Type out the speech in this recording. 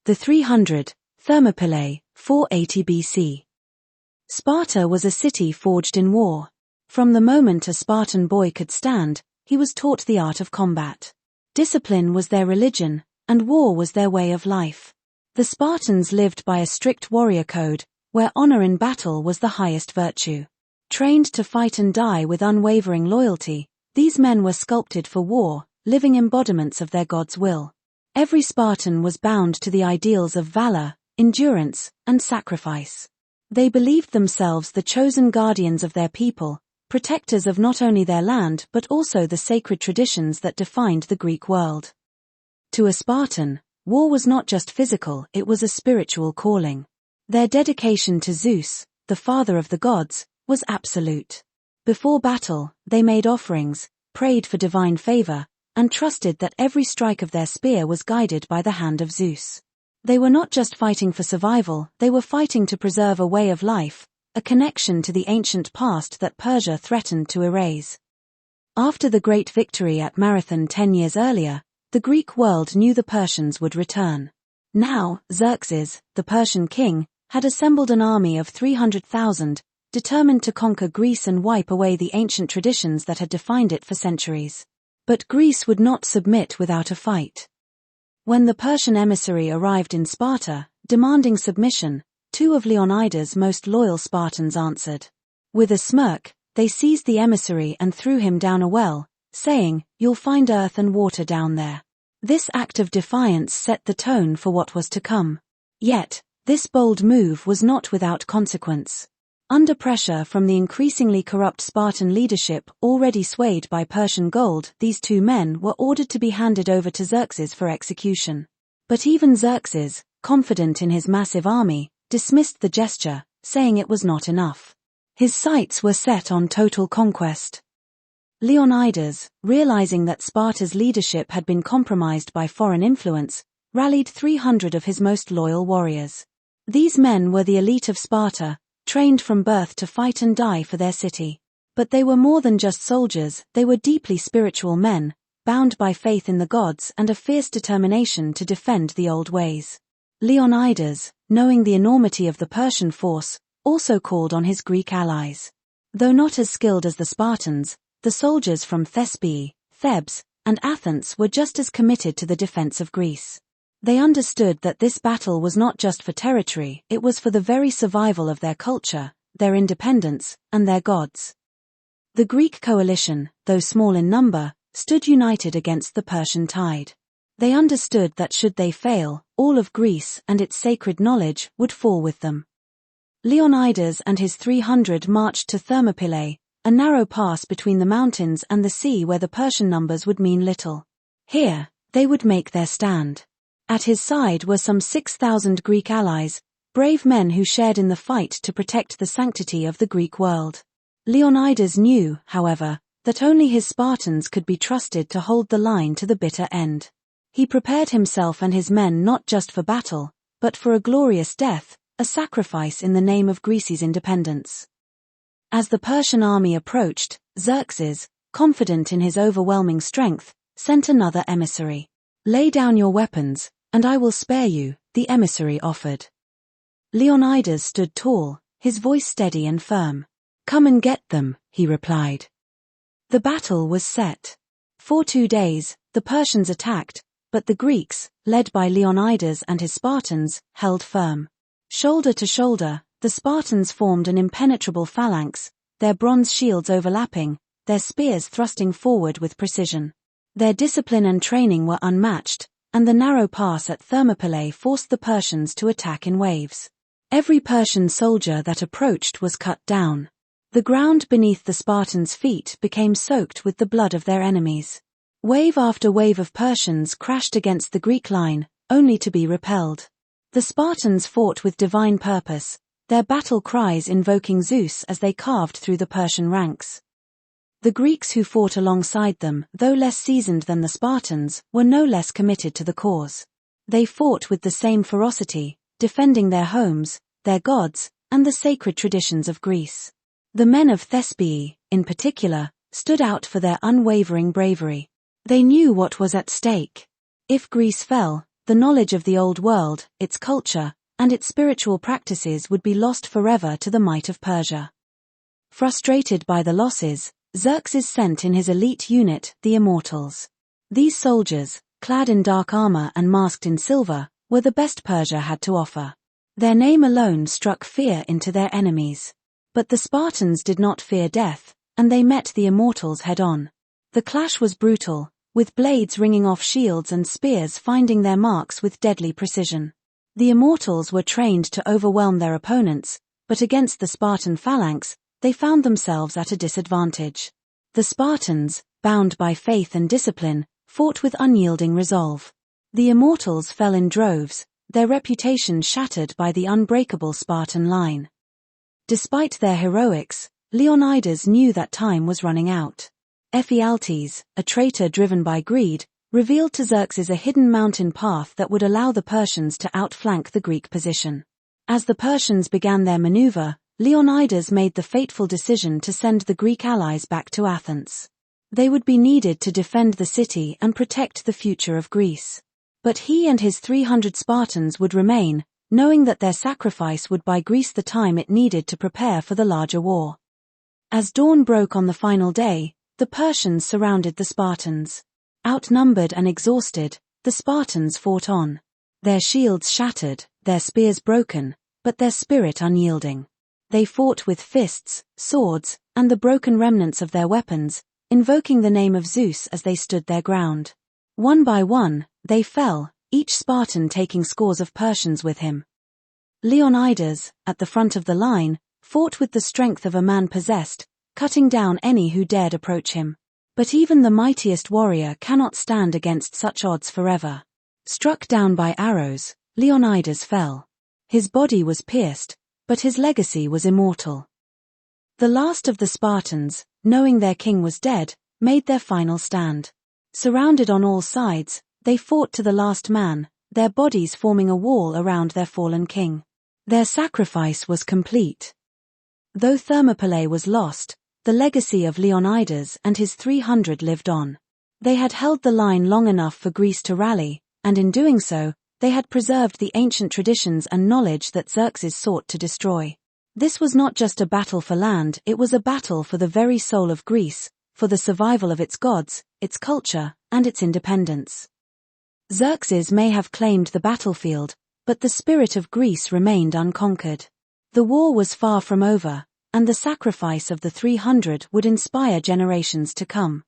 The 300, Thermopylae, 480 BC. Sparta was a city forged in war. From the moment a Spartan boy could stand, he was taught the art of combat. Discipline was their religion, and war was their way of life. The Spartans lived by a strict warrior code, where honor in battle was the highest virtue. Trained to fight and die with unwavering loyalty, these men were sculpted for war, living embodiments of their god's will. Every Spartan was bound to the ideals of valor, endurance, and sacrifice. They believed themselves the chosen guardians of their people, protectors of not only their land but also the sacred traditions that defined the Greek world. To a Spartan, war was not just physical, it was a spiritual calling. Their dedication to Zeus, the father of the gods, was absolute. Before battle, they made offerings, prayed for divine favor, and trusted that every strike of their spear was guided by the hand of Zeus. They were not just fighting for survival, they were fighting to preserve a way of life, a connection to the ancient past that Persia threatened to erase. After the great victory at Marathon 10 years earlier, the Greek world knew the Persians would return. Now, Xerxes, the Persian king, had assembled an army of 300,000, determined to conquer Greece and wipe away the ancient traditions that had defined it for centuries. But Greece would not submit without a fight. When the Persian emissary arrived in Sparta, demanding submission, two of Leonidas' most loyal Spartans answered. With a smirk, they seized the emissary and threw him down a well, saying, "You'll find earth and water down there." This act of defiance set the tone for what was to come. Yet, this bold move was not without consequence. Under pressure from the increasingly corrupt Spartan leadership already swayed by Persian gold, these two men were ordered to be handed over to Xerxes for execution. But even Xerxes, confident in his massive army, dismissed the gesture, saying it was not enough. His sights were set on total conquest. Leonidas, realizing that Sparta's leadership had been compromised by foreign influence, rallied 300 of his most loyal warriors. These men were the elite of Sparta, trained from birth to fight and die for their city. But they were more than just soldiers, they were deeply spiritual men, bound by faith in the gods and a fierce determination to defend the old ways. Leonidas, knowing the enormity of the Persian force, also called on his Greek allies. Though not as skilled as the Spartans, the soldiers from Thespae, Thebes, and Athens were just as committed to the defense of Greece. They understood that this battle was not just for territory, it was for the very survival of their culture, their independence, and their gods. The Greek coalition, though small in number, stood united against the Persian tide. They understood that should they fail, all of Greece and its sacred knowledge would fall with them. Leonidas and his 300 marched to Thermopylae, a narrow pass between the mountains and the sea where the Persian numbers would mean little. Here, they would make their stand. At his side were some 6,000 Greek allies, brave men who shared in the fight to protect the sanctity of the Greek world. Leonidas knew, however, that only his Spartans could be trusted to hold the line to the bitter end. He prepared himself and his men not just for battle, but for a glorious death, a sacrifice in the name of Greece's independence. As the Persian army approached, Xerxes, confident in his overwhelming strength, sent another emissary. "Lay down your weapons, and I will spare you," the emissary offered. Leonidas stood tall, his voice steady and firm. "Come and get them," he replied. The battle was set. For 2 days, the Persians attacked, but the Greeks, led by Leonidas and his Spartans, held firm. Shoulder to shoulder, the Spartans formed an impenetrable phalanx, their bronze shields overlapping, their spears thrusting forward with precision. Their discipline and training were unmatched, and the narrow pass at Thermopylae forced the Persians to attack in waves. Every Persian soldier that approached was cut down. The ground beneath the Spartans' feet became soaked with the blood of their enemies. Wave after wave of Persians crashed against the Greek line, only to be repelled. The Spartans fought with divine purpose, their battle cries invoking Zeus as they carved through the Persian ranks. The Greeks who fought alongside them, though less seasoned than the Spartans, were no less committed to the cause. They fought with the same ferocity, defending their homes, their gods, and the sacred traditions of Greece. The men of Thespae, in particular, stood out for their unwavering bravery. They knew what was at stake. If Greece fell, the knowledge of the old world, its culture, and its spiritual practices would be lost forever to the might of Persia. Frustrated by the losses, Xerxes sent in his elite unit, the Immortals. These soldiers, clad in dark armor and masked in silver, were the best Persia had to offer. Their name alone struck fear into their enemies. But the Spartans did not fear death, and they met the Immortals head-on. The clash was brutal, with blades ringing off shields and spears finding their marks with deadly precision. The Immortals were trained to overwhelm their opponents, but against the Spartan phalanx, they found themselves at a disadvantage. The Spartans, bound by faith and discipline, fought with unyielding resolve. The Immortals fell in droves, their reputation shattered by the unbreakable Spartan line. Despite their heroics, Leonidas knew that time was running out. Ephialtes, a traitor driven by greed, revealed to Xerxes a hidden mountain path that would allow the Persians to outflank the Greek position. As the Persians began their maneuver, Leonidas made the fateful decision to send the Greek allies back to Athens. They would be needed to defend the city and protect the future of Greece. But he and his 300 Spartans would remain, knowing that their sacrifice would buy Greece the time it needed to prepare for the larger war. As dawn broke on the final day, the Persians surrounded the Spartans. Outnumbered and exhausted, the Spartans fought on. Their shields shattered, their spears broken, but their spirit unyielding. They fought with fists, swords, and the broken remnants of their weapons, invoking the name of Zeus as they stood their ground. One by one, they fell, each Spartan taking scores of Persians with him. Leonidas, at the front of the line, fought with the strength of a man possessed, cutting down any who dared approach him. But even the mightiest warrior cannot stand against such odds forever. Struck down by arrows, Leonidas fell. His body was pierced, but his legacy was immortal. The last of the Spartans, knowing their king was dead, made their final stand. Surrounded on all sides, they fought to the last man, their bodies forming a wall around their fallen king. Their sacrifice was complete. Though Thermopylae was lost, the legacy of Leonidas and his 300 lived on. They had held the line long enough for Greece to rally, and in doing so, they had preserved the ancient traditions and knowledge that Xerxes sought to destroy. This was not just a battle for land, it was a battle for the very soul of Greece, for the survival of its gods, its culture, and its independence. Xerxes may have claimed the battlefield, but the spirit of Greece remained unconquered. The war was far from over, and the sacrifice of the 300 would inspire generations to come.